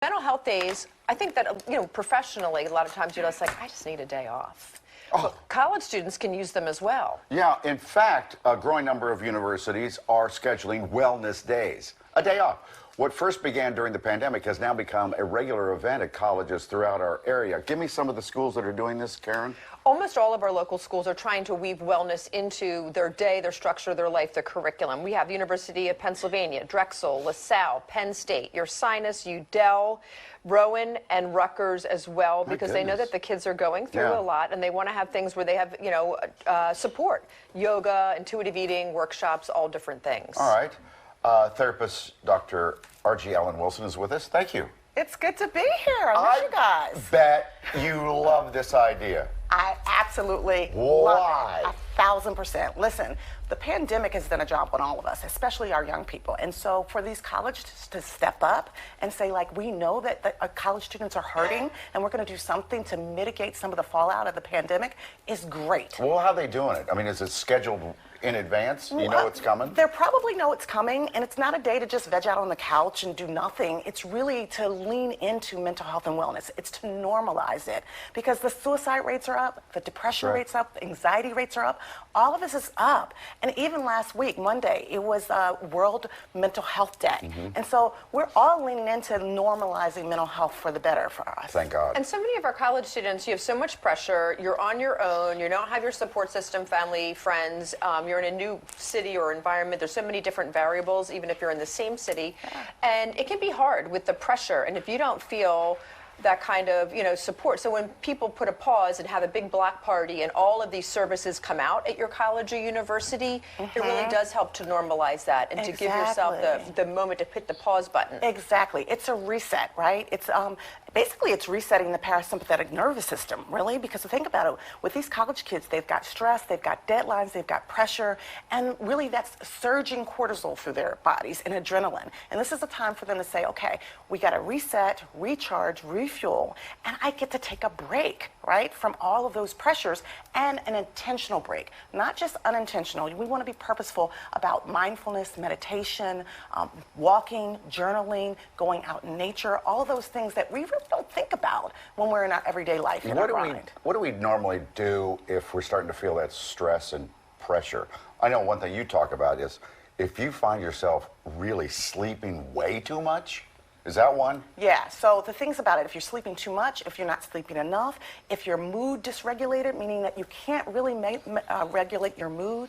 Mental health days, I think that, professionally, a lot of times you're just like, I just need a day off. Oh. But college students can use them as well. Yeah, in fact, a growing number of universities are scheduling wellness days, a day off. What first began during the pandemic has now become a regular event at colleges throughout our area. Give me some of the schools that are doing this, Karen. Almost all of our local schools are trying to weave wellness into their day, their structure, their life, their curriculum. We have the University of Pennsylvania, Drexel, LaSalle, Penn State, Ursinus, Udell, Rowan, and Rutgers as well, because they know that the kids are going through a lot, and they want to have things where they have, support. Yoga, intuitive eating, workshops, all different things. All right. Therapist Dr. Argie Allen-Wilson is with us. Thank you. It's good to be here. I miss you guys. Bet you love this idea. I absolutely love it. 1,000%. Listen, the pandemic has done a job on all of us, especially our young people. And so for these colleges to step up and say, like, we know that the college students are hurting and we're going to do something to mitigate some of the fallout of the pandemic is great. Well, how are they doing it? I mean, is it scheduled in advance? You know it's coming? They probably know it's coming, and it's not a day to just veg out on the couch and do nothing. It's really to lean into mental health and wellness. It's to normalize it, because the suicide rates are up, the depression rates up, the anxiety rates are up. All of this is up. And even last week, Monday, it was World Mental Health Day. And so we're all leaning into normalizing mental health for the better for us. Thank God. And so many of our college students, you have so much pressure, you're on your own, you don't have your support system, family, friends, you're in a new city or environment. There's so many different variables, even if you're in the same city. And it can be hard with the pressure. And if you don't feel that kind of, support. So when people put a pause and have a big block party and all of these services come out at your college or university, it really does help to normalize that and to give yourself the moment to hit the pause button. Exactly. It's a reset, right? It's basically it's resetting the parasympathetic nervous system, really, because think about it. With these college kids, they've got stress, they've got deadlines, they've got pressure, and really that's surging cortisol through their bodies and adrenaline. And this is a time for them to say, okay, we got to reset, recharge, refuel, and I get to take a break, right, from all of those pressures, and an intentional break, not just unintentional. We want to be purposeful about mindfulness, meditation, walking, journaling, going out in nature, all of those things that we really don't think about when we're in our everyday life. What do we normally do if we're starting to feel that stress and pressure? I know one thing you talk about is if you find yourself really sleeping way too much. Is that one? Yeah, so the things about it, if you're sleeping too much, if you're not sleeping enough, if your mood dysregulated, meaning that you can't really regulate your mood,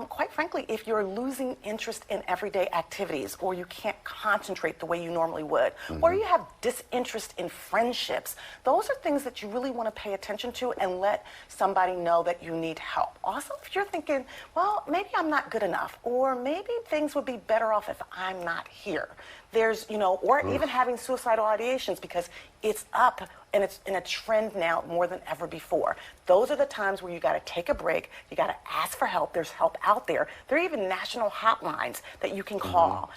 quite frankly, if you're losing interest in everyday activities, or you can't concentrate the way you normally would, or you have disinterest in friendships, those are things that you really want to pay attention to and let somebody know that you need help. Also, if you're thinking, well, maybe I'm not good enough, or maybe things would be better off if I'm not here. There's, or even having suicidal ideations because it's up and it's in a trend now more than ever before. Those are the times where you got to take a break. You got to ask for help. There's help out there. There are even national hotlines that you can call,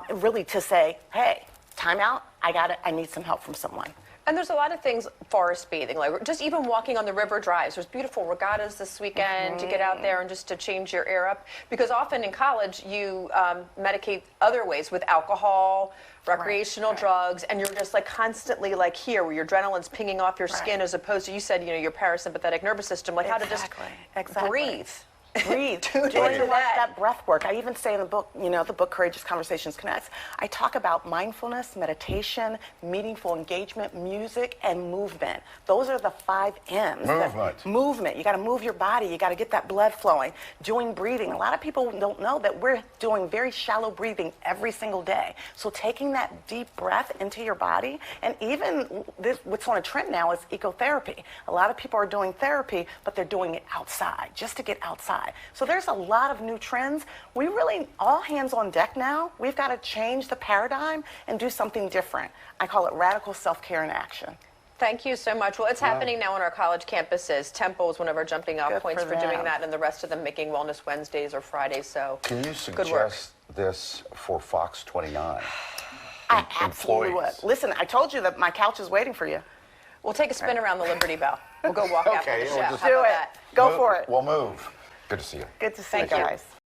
really to say, hey, time out. I need some help from someone. And there's a lot of things, forest bathing, like just even walking on the river drives. There's beautiful regattas this weekend to get out there and just to change your air up. Because often in college, you medicate other ways with alcohol, recreational drugs, and you're just like constantly like here where your adrenaline's pinging off your skin as opposed to, you said, your parasympathetic nervous system, like how to just breathe. Breathe. Doing that breath work. I even say in the book, the book Courageous Conversations Connects, I talk about mindfulness, meditation, meaningful engagement, music, and movement. Those are the 5 M's. Movement. You got to move your body. You got to get that blood flowing. Doing breathing. A lot of people don't know that we're doing very shallow breathing every single day. So taking that deep breath into your body, and even what's on a trend now is ecotherapy. A lot of people are doing therapy, but they're doing it outside, just to get outside. So there's a lot of new trends. We really, all hands on deck now. We've got to change the paradigm and do something different. I call it radical self-care in action. Thank you so much. Well, it's happening now on our college campuses. Temple is one of our jumping off points for doing that, and the rest of them making Wellness Wednesdays or Fridays. So can you suggest this for Fox 29? I absolutely would. Listen, I told you that my couch is waiting for you. We'll take a spin around the Liberty Bell. We'll go walk after the show. Do it. Go for it. We'll move. Good to see you. Good to see you guys.